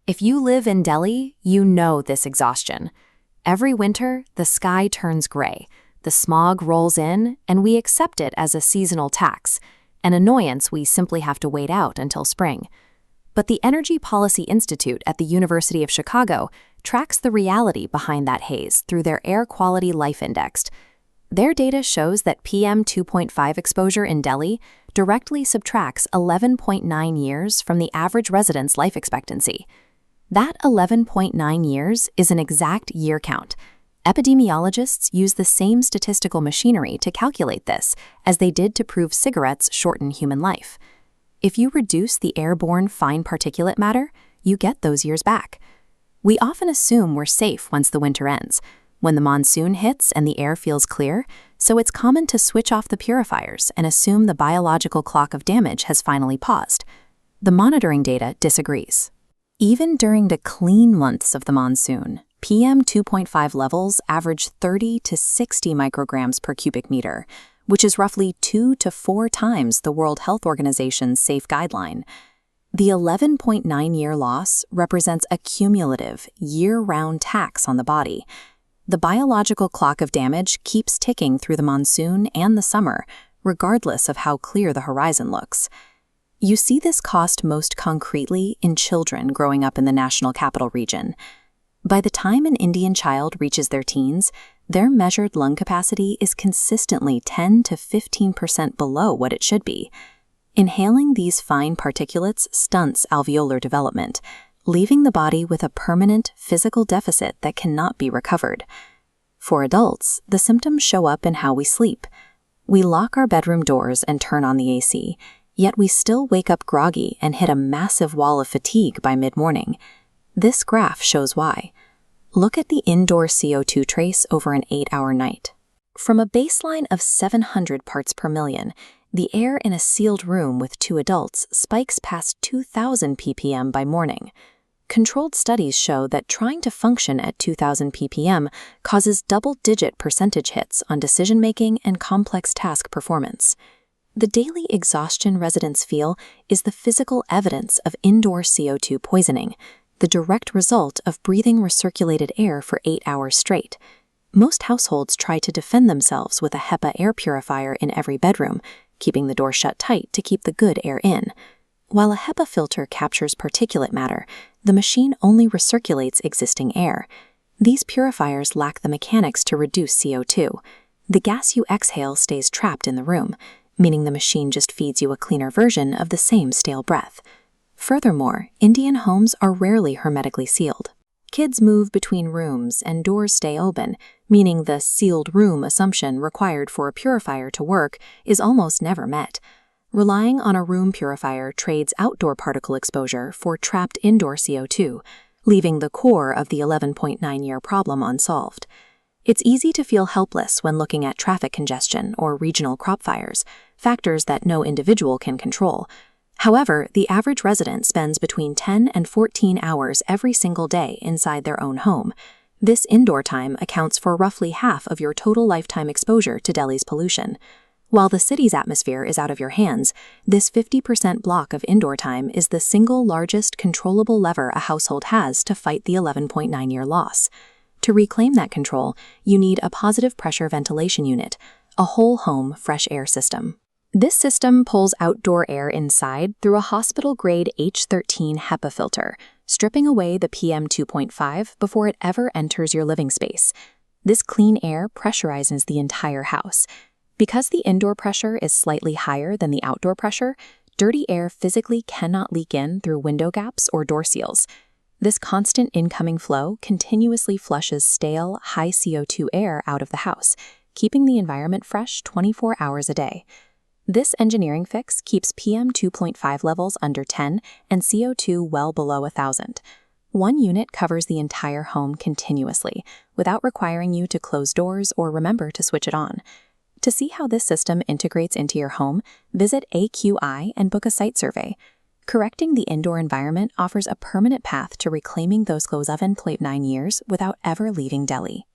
If you live in Delhi, you know this exhaustion. Every winter, the sky turns gray, the smog rolls in, and we accept it as a seasonal tax, an annoyance we simply have to wait out until spring. But the Energy Policy Institute at the University of Chicago tracks the reality behind that haze through their Air Quality Life Index. Their data shows that PM 2.5 exposure in Delhi directly subtracts 11.9 years from the average resident's life expectancy. That 11.9 years is an exact year count. Epidemiologists use the same statistical machinery to calculate this as they did to prove cigarettes shorten human life. If you reduce the airborne fine particulate matter, you get those years back. We often assume we're safe once the winter ends, when the monsoon hits and the air feels clear, so it's common to switch off the purifiers and assume the biological clock of damage has finally paused. The monitoring data disagrees. Even during the clean months of the monsoon, PM 2.5 levels average 30 to 60 micrograms per cubic meter, which is roughly 2 to 4 times the World Health Organization's safe guideline. The 11.9-year loss represents a cumulative, year-round tax on the body. The biological clock of damage keeps ticking through the monsoon and the summer, regardless of how clear the horizon looks. You see this cost most concretely in children growing up in the National Capital Region. By the time an Indian child reaches their teens, their measured lung capacity is consistently 10 to 15% below what it should be. Inhaling these fine particulates stunts alveolar development, leaving the body with a permanent physical deficit that cannot be recovered. For adults, the symptoms show up in how we sleep. We lock our bedroom doors and turn on the AC, yet we still wake up groggy and hit a massive wall of fatigue by mid-morning. This graph shows why. Look at the indoor CO2 trace over an 8-hour night. From a baseline of 700 parts per million, the air in a sealed room with 2 adults spikes past 2,000 ppm by morning. Controlled studies show that trying to function at 2,000 ppm causes double-digit percentage hits on decision-making and complex task performance. The daily exhaustion residents feel is the physical evidence of indoor CO2 poisoning, the direct result of breathing recirculated air for 8 hours straight. Most households try to defend themselves with a HEPA air purifier in every bedroom, keeping the door shut tight to keep the good air in. While a HEPA filter captures particulate matter, the machine only recirculates existing air. These purifiers lack the mechanics to reduce CO2. The gas you exhale stays trapped in the room, meaning the machine just feeds you a cleaner version of the same stale breath. Furthermore, Indian homes are rarely hermetically sealed. Kids move between rooms and doors stay open, meaning the sealed room assumption required for a purifier to work is almost never met. Relying on a room purifier trades outdoor particle exposure for trapped indoor CO2, leaving the core of the 11.9-year problem unsolved. It's easy to feel helpless when looking at traffic congestion or regional crop fires, factors that no individual can control. However, the average resident spends between 10 and 14 hours every single day inside their own home. This indoor time accounts for roughly half of your total lifetime exposure to Delhi's pollution. While the city's atmosphere is out of your hands, this 50% block of indoor time is the single largest controllable lever a household has to fight the 11.9-year loss. To reclaim that control, you need a positive pressure ventilation unit, a whole-home fresh air system. This system pulls outdoor air inside through a hospital-grade H13 HEPA filter, stripping away the PM 2.5 before it ever enters your living space. This clean air pressurizes the entire house. Because the indoor pressure is slightly higher than the outdoor pressure, dirty air physically cannot leak in through window gaps or door seals. This constant incoming flow continuously flushes stale, high CO2 air out of the house, keeping the environment fresh 24 hours a day. This engineering fix keeps PM 2.5 levels under 10 and CO2 well below 1,000. One unit covers the entire home continuously, without requiring you to close doors or remember to switch it on. To see how this system integrates into your home, visit AQLI and book a site survey. Correcting the indoor environment offers a permanent path to reclaiming those 11.9 years without ever leaving Delhi.